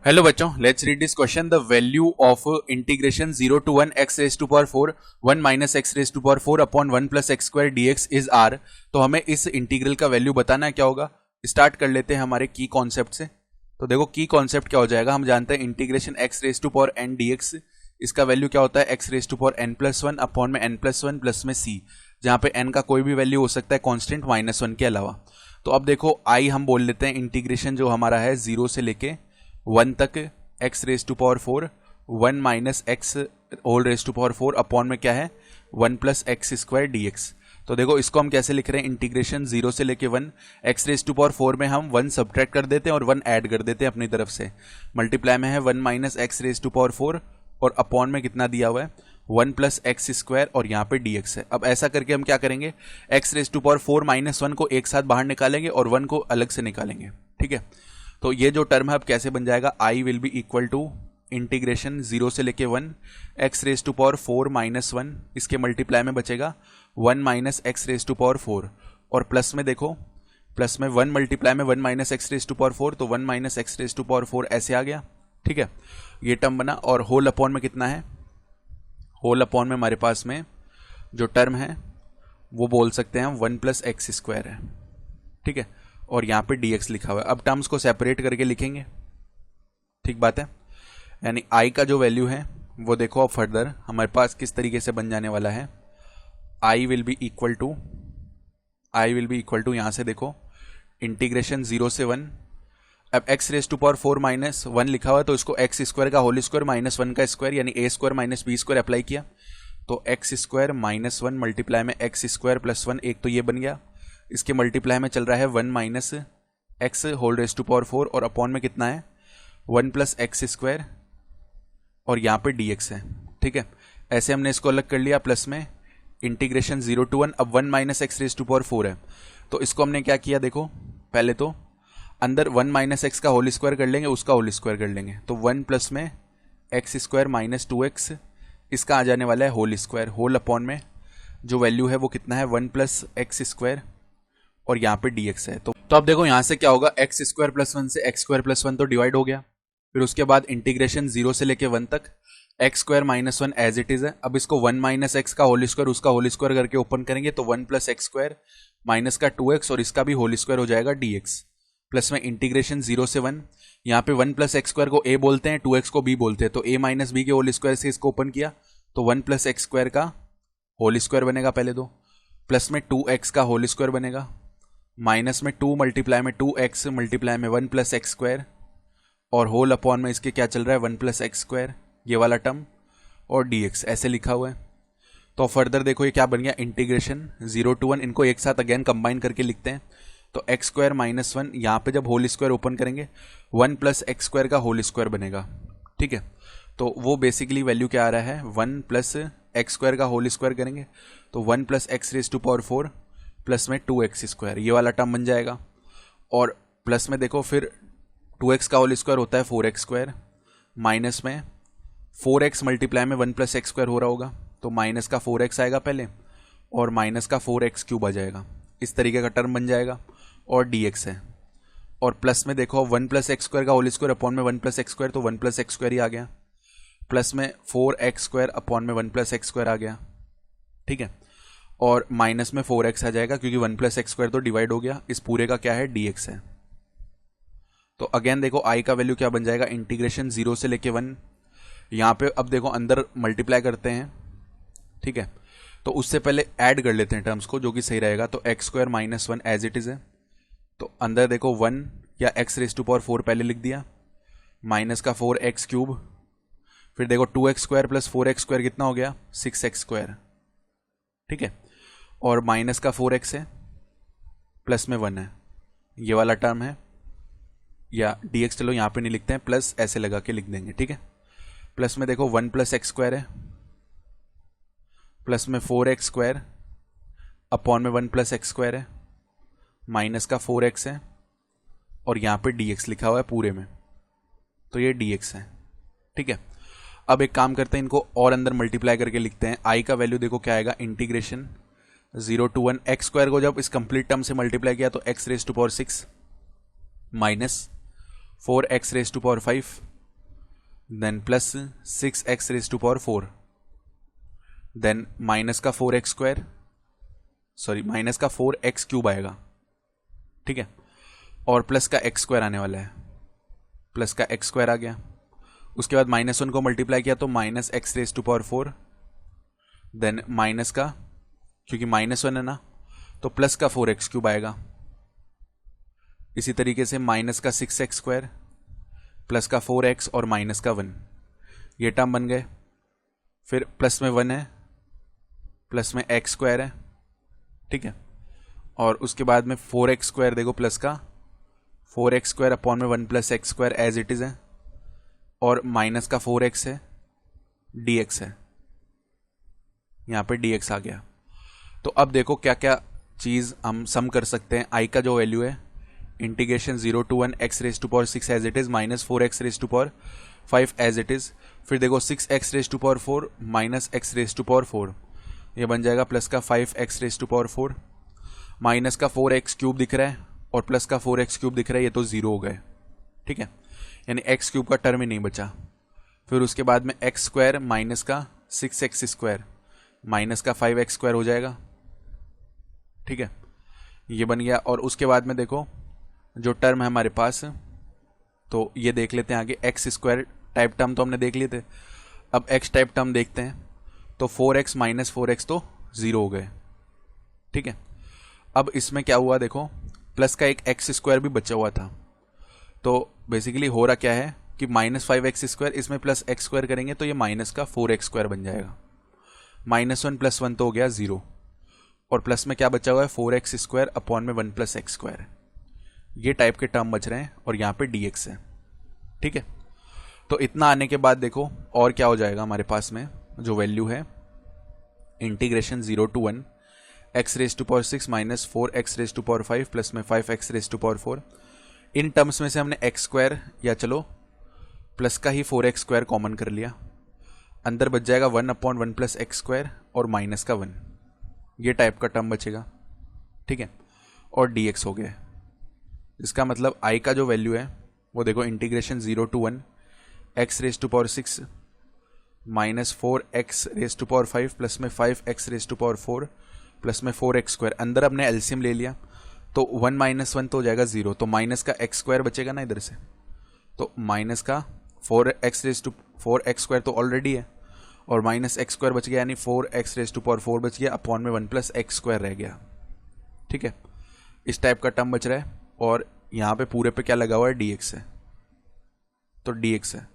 Hello बच्चों, let's read this question. The value of integration 0 to 1 x raise to power 4 1 minus x raise to power 4 upon 1 plus x square d x is R. तो हमें इस integral का value बताना है, क्या होगा। Start कर लेते हैं हमारे की कॉन्सेप्ट से। तो देखो की कॉन्सेप्ट क्या हो जाएगा, हम जानते हैं integration x raise to power n dx, इसका वैल्यू क्या होता है x raise to power n plus one upon में n प्लस वन प्लस में c, जहाँ पे n का कोई भी वैल्यू हो सकता है कॉन्स्टेंट -1 के अलावा। तो अब देखो आई हम बोल लेते हैं इंटीग्रेशन जो हमारा है 0 से लेके 1 तक x raise to power 4 1 minus x whole raise to power 4 upon में क्या है 1 plus x square d x. तो देखो इसको हम कैसे लिख रहे हैं, इंटीग्रेशन 0 से लेके 1 x रेज टू पावर 4 में हम 1 सब्ट्रैक्ट कर देते हैं और 1 ऐड कर देते हैं अपनी तरफ से। मल्टीप्लाई में है 1 minus x raise to power 4 और अपॉन में कितना दिया हुआ है 1 प्लस एक्स स्क्वायर और यहाँ पे dx है। अब ऐसा करके हम क्या करेंगे, x raise to power 4 minus 1 को एक साथ बाहर निकालेंगे और 1 को अलग से निकालेंगे। ठीक है, तो ये जो टर्म है अब कैसे बन जाएगा, I will be equal to integration 0 से लेके 1 x raise to power 4 minus 1, इसके मल्टीप्लाई में बचेगा 1 minus x raise to power 4 और प्लस में देखो प्लस में 1 मल्टीप्लाई में 1 minus x raise to power 4, तो 1 minus x raise to power 4 ऐसे आ गया। ठीक है, ये टर्म बना और होल अपॉन में कितना है, होल अपॉन में हमारे पास में जो टर्म है वो बोल सकते हैं हम 1 प्लस एक्स स्क्वायर है। ठीक है, और यहाँ पे dx लिखा हुआ है। अब टर्म्स को सेपरेट करके लिखेंगे, ठीक बात है। यानी i का जो वैल्यू है वो देखो अब फर्दर हमारे पास किस तरीके से बन जाने वाला है, i will be equal to यहाँ से देखो इंटीग्रेशन 0 से 1, अब x raise to power 4 minus 1 लिखा हुआ है तो इसको एक्स स्क्वायर का होल स्क्वायर माइनस 1 का स्क्वायर यानी a square minus b square apply किया, तो एक्स स्क्वायर माइनस 1 मल्टीप्लाई में एक्स स्क्वायर प्लस 1, एक तो ये बन गया। इसके मल्टीप्लाई में चल रहा है 1 minus x whole raise to power 4 और अपॉन में कितना है 1 प्लस एक्स स्क्वायर और यहाँ पे dx है। ठीक है, ऐसे हमने इसको अलग कर लिया। प्लस में इंटीग्रेशन 0 to 1, अब 1 minus x raise to power 4 है तो इसको हमने क्या किया, देखो पहले तो अंदर 1 माइनस एक्स का होल स्क्वायर कर लेंगे, उसका होल स्क्वायर कर लेंगे, तो 1 प्लस में एक्स स्क्वायर माइनस 2x, इसका आ जाने वाला है होल स्क्वायर, होल अपॉन में जो वैल्यू है वो कितना है 1 प्लस एक्स स्क्वायर और यहाँ पे dx है। तो अब देखो यहाँ से क्या होगा, एक्स स्क्वायर प्लस 1 से एक्स स्क्वायर प्लस 1 तो डिवाइड हो गया। फिर उसके बाद इंटीग्रेशन 0 से लेके 1 तक x square minus 1 as it is है। अब इसको 1 माइनस एक्स का होल स्क्वायर उसका होल स्क्वायर करके ओपन करेंगे तो 1 प्लस एक्स स्क्वायर माइनस का 2x और इसका भी होल स्क्वायर हो जाएगा dx। प्लस में इंटीग्रेशन 0 से 1, यहाँ पे 1 प्लस एक्स स्क्वायर को a बोलते हैं, 2x को b बोलते हैं, तो a माइनस बी के होल स्क्वायर से इसको ओपन किया तो 1 प्लस एक्स स्क्वायर का होल स्क्वायर बनेगा पहले दो, प्लस में 2x का होल स्क्वायर बनेगा, माइनस में 2 मल्टीप्लाई में 2x मल्टीप्लाई में 1 प्लस एक्स स्क्वायर और होल अपॉन में इसके क्या चल रहा है 1 प्लस एक्स स्क्वायर, ये वाला टर्म और dx ऐसे लिखा हुआ है। तो फर्दर देखो ये क्या बन गया, इंटीग्रेशन 0 to 1, इनको एक साथ अगेन कंबाइन करके लिखते हैं तो एक्स स्क्वायर माइनस 1, यहाँ पे जब होल स्क्वायर ओपन करेंगे 1 प्लस एक्स स्क्वायर का होल स्क्वायर बनेगा। ठीक है, तो वो बेसिकली वैल्यू क्या आ रहा है 1 प्लस एक्स स्क्वायर का होल स्क्वायर करेंगे तो 1 plus x raise to power 4 plus में 2x स्क्वायर, ये वाला टर्म बन जाएगा। और प्लस में देखो फिर 2x का होल स्क्वायर होता है 4x स्क्वायर, माइनस में 4x मल्टीप्लाई में 1 प्लस एक्स स्क्वायर हो रहा होगा तो माइनस का 4x आएगा पहले और माइनस का 4x क्यूब आ जाएगा, इस तरीके का टर्म बन जाएगा और dx है। और प्लस में देखो 1 प्लस एक्स स्क्वायर का होल स्क्वायर अपॉन में 1 प्लस एक्स स्क्वायर तो 1 प्लस एक्स स्क्वायर ही आ गया, प्लस में 4x स्क्वायर अपॉन में 1 प्लस एक्स स्क्वायर आ गया। ठीक है, और माइनस में 4x आ जाएगा क्योंकि 1 प्लस एक्स स्क्वायर तो डिवाइड हो गया, इस पूरे का क्या है dx है। तो अगेन देखो i का वैल्यू क्या बन जाएगा, इंटीग्रेशन 0 से लेके 1, यहाँ पे अब देखो अंदर मल्टीप्लाई करते हैं। ठीक है, तो उससे पहले ऐड कर लेते हैं टर्म्स को जो कि सही रहेगा, तो x square minus 1 as it is है, तो अंदर देखो 1 या एक्स रेज टू पावर 4 पहले लिख दिया, माइनस का 4x क्यूब, फिर देखो 2x square plus 4x square कितना हो गया 6x स्क्वायर। ठीक है, और माइनस का 4x है प्लस में 1 है, ये वाला टर्म है, या dx चलो यहाँ पे नहीं लिखते हैं, प्लस ऐसे लगा के लिख देंगे। ठीक है, प्लस में देखो 1 प्लस एक्स स्क्वायर है, प्लस में 4x स्क्वायर अपॉन में 1 प्लस एक्स स्क्वायर है, माइनस का 4x है और यहाँ पे dx लिखा हुआ है पूरे में, तो ये dx है। ठीक है, अब एक काम करते हैं, इनको और अंदर मल्टीप्लाई करके लिखते हैं। i का वैल्यू देखो क्या आएगा, इंटीग्रेशन 0 to 1 एक्स स्क्वायर को जब इस कंप्लीट टर्म से मल्टीप्लाई किया तो x raise to power 6 minus 4x raise to power 5 then plus 6x raise to power 4, then minus का 4x² सॉरी माइनस का 4x क्यूब आएगा, ठीक है, और प्लस का x² आने वाला है, प्लस का x² आ गया। उसके बाद -1 को मल्टीप्लाई किया तो minus x raise to power 4, then minus का, क्योंकि -1 है ना, तो प्लस का 4x³ आएगा। इसी तरीके से माइनस का 6x², प्लस का 4x और माइनस का 1, ये टर्म बन गए। फिर प्लस में 1 है, प्लस में x² है, ठीक है, और उसके बाद में 4x² देखो, प्लस का 4x² अपॉन में 1 plus x² as it is है, और माइनस का 4x है, dx है, यहाँ पे dx आ गया। तो अब देखो क्या क्या चीज़ हम सम कर सकते हैं। i का जो वैल्यू है integration 0 to 1 x raise to power 6 as it is minus 4x raise to power 5 as it is. फिर देखो 6x raise to power 4 minus x raise to power 4, ये बन जाएगा प्लस का 5x raise to power 4, minus का 4x³ दिख रहा है और प्लस का 4x³ दिख रहा है, ये तो जीरो हो गए, ठीक है, यानी x³ का टर्म ही नहीं बचा। फिर उसके बाद में x² माइनस का 6x² माइनस का 5x² हो जाएगा, ठीक है, ये बन गया। और उसके बाद में देखो जो टर्म है हमारे पास, तो ये देख लेते हैं आगे, x² टाइप टर्म तो हमने देख लिए थे, अब x टाइप टर्म देखते हैं। तो 4x माइनस 4x तो जीरो हो गए, ठीक है। अब इसमें क्या हुआ देखो, प्लस का एक x² भी बचा हुआ था, तो बेसिकली हो रहा क्या है कि -5x² इसमें प्लस x² करेंगे तो ये माइनस का 4x² बन जाएगा। -1 + 1 तो हो गया 0, और प्लस में क्या बचा हुआ है 4x² अपॉन में 1 + x², ये टाइप के टर्म बच रहे हैं, और यहाँ पे dx है, ठीक है। तो इतना आने के बाद देखो और क्या हो जाएगा हमारे पास में, जो वैल्यू है integration 0 to 1 x raise to power 6 minus 4x raise to power 5 plus में 5x रेज टू पावर 4। इन टर्म्स में से हमने x² या चलो प्लस का ही 4x² कॉमन कर लिया, अंदर बच जाएगा 1/1 + x² और माइनस का 1, ये टाइप का टर्म बचेगा, ठीक है, और dx हो गया। इसका मतलब i का जो वैल्यू है वो देखो integration 0 to 1 x raise to power 6 minus 4x raise to power 5 plus में 5x raise to power 4 plus में 4x², अंदर हमने एलसीएम ले लिया तो 1 - 1 तो हो जाएगा 0, तो माइनस का x² बचेगा ना इधर से, तो माइनस का 4x² तो ऑलरेडी है, और माइनस x² बच गया, यानी 4x रेज टू पावर 4 बच गया अपॉन में 1 + x² रह गया, ठीक है। इस टाइप का टर्म बच रहा है, और यहाँ पे पूरे पे क्या लगा हुआ है dx है, तो dx है,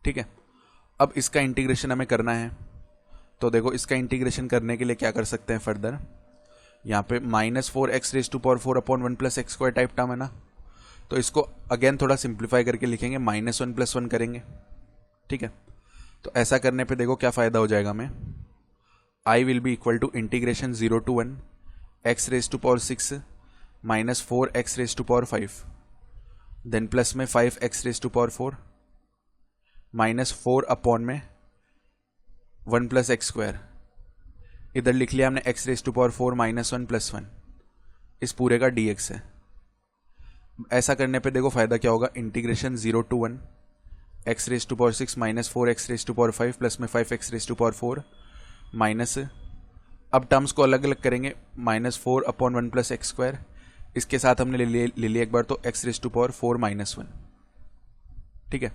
ठीक है। अब इसका इंटीग्रेशन हमें करना है, तो देखो इसका इंटीग्रेशन करने के लिए क्या कर सकते हैं फर्दर, यहाँ पे -4x raise to power 4 upon 1 + x² type term है ना, तो इसको अगेन थोड़ा सिंप्लीफाई करके लिखेंगे, -1 + 1 करेंगे, ठीक है। तो ऐसा करने पे देखो क्या फ़ायदा हो जाएगा हमें, i will be equal to integration 0 to 1 x raise to power 6 minus 4x raise to power 5, then plus में 5x raise to power 4 minus 4 upon में 1 + x², इधर लिख लिया हमने x रेज टू पावर 4 -1 + 1, इस पूरे का dx है। ऐसा करने पे देखो फायदा क्या होगा, integration 0 to 1 x raise to power 6 minus 4x raise to power 5 plus में 5x raise to power 4 minus, अब टर्म्स को अलग अलग करेंगे, -4 अपॉन 1 + x², इसके साथ हमने ले लिया एक बार तो x रेज टू पावर 4 -1, ठीक है,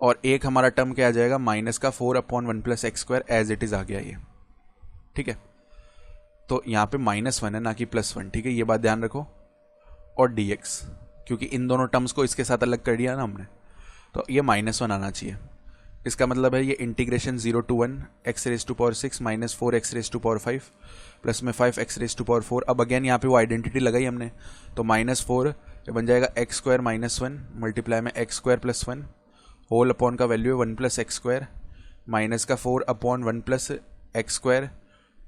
और एक हमारा टर्म क्या आ जाएगा, माइनस का 4 upon 1 + x² as it is आ गया ये, ठीक है। तो यहाँ पे -1 है ना कि +1, ठीक है, ये बात ध्यान रखो, और dx, क्योंकि इन दोनों टर्म्स को इसके साथ अलग कर दिया ना हमने, तो ये -1 आना चाहिए। इसका मतलब है ये integration 0 to 1 x raise to power 6 minus 4x raise to power 5 plus में 5x रेज टू पावर 4। अब अगेन यहाँ पे वो आइडेंटिटी लगाई हमने, तो -4 बन जाएगा x² - 1 मल्टीप्लाई में x² + 1 होल अपॉन का वैल्यू है 1 + x² माइनस का 4 अपॉन 1 + x²,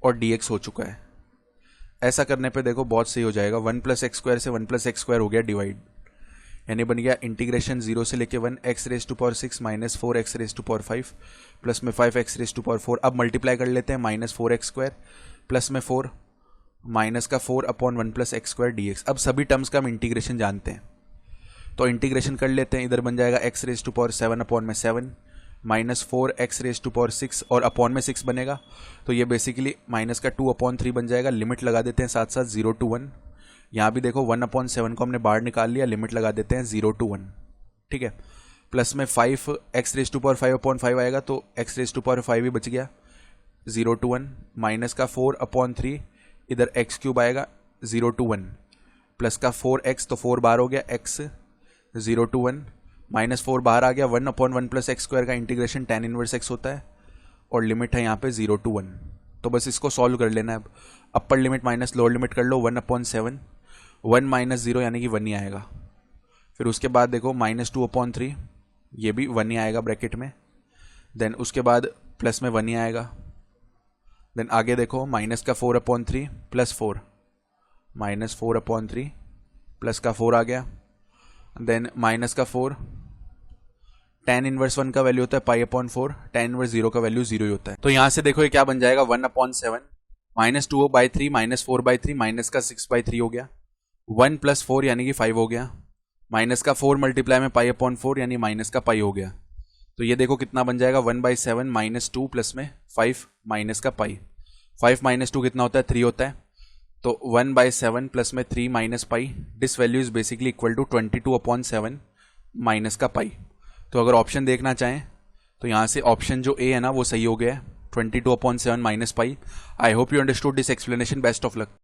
और dx हो चुका है। ऐसा करने पे देखो बहुत सही हो जाएगा, 1 + x² से 1 + x² हो गया डिवाइड, यानी बन गया इंटीग्रेशन 0 से लेके 1 x raise to power 6 minus 4x raise to power 5 plus में 5x रेज टू पावर 4। अब मल्टीप्लाई कर लेते हैं, -4x² प्लस में 4 माइनस का 4 अपॉन 1 + x² dx। अब सभी टर्म्स का हम इंटीग्रेशन जानते हैं, तो इंटीग्रेशन कर लेते हैं, इधर बन जाएगा x raise to power 7 upon में 7 -4x⁻⁶ और अपॉन में 6 बनेगा, तो ये बेसिकली माइनस का 2/3 बन जाएगा। लिमिट लगा देते हैं साथ साथ 0 to 1। यहाँ भी देखो 1/7 को हमने बाहर निकाल लिया, लिमिट लगा देते हैं 0 to 1, ठीक है। प्लस में 5x⁵5/5 आएगा, तो x⁵5 ही बच गया 0 to 1। माइनस का 4/3 इधर x³ आएगा 0 to 1, प्लस का 4x तो 4 बाहर हो गया x 0 to 1, -4 बाहर आ गया 1/1 + x² का इंटीग्रेशन tan इनवर्स x होता है, और लिमिट है यहाँ पे 0 to 1। तो बस इसको सॉल्व कर लेना है। अब upper limit minus lower limit कर लो, 1/7, 1 - 0 यानी कि 1 ही आएगा। फिर उसके बाद देखो -2/3, ये भी 1 ही आएगा ब्रैकेट में। देन उसके बाद प्लस में 1 ही आएगा। देन आगे देखो माइनस का 4/3 + 4, -4/3 प्लस का 4 आ गया। देन माइनस का 4, tan इनवर्स 1 का वैल्यू होता है π/4, tan इनवर्स 0 का वैल्यू 0 ही होता है। तो यहाँ से देखो ये क्या बन जाएगा 1/7, -2/3 -4/3 माइनस का 6/3 हो गया, 1 + 4 यानी कि 5 हो गया, माइनस का 4 मल्टीप्लाई में π/4 यानी माइनस का पाई हो गया। तो ये देखो कितना बन जाएगा 1/7 -2 प्लस में 5 माइनस का पाई। 5 - 2 कितना होता है 3 होता है, तो 1/7 प्लस में 3 minus pi, this value is basically equal to 22/7 minus का पाई। तो अगर ऑप्शन देखना चाहें तो यहाँ से ऑप्शन जो ए है ना वो सही हो गया है, 22/7 minus pi. I hope you understood this explanation. Best of luck.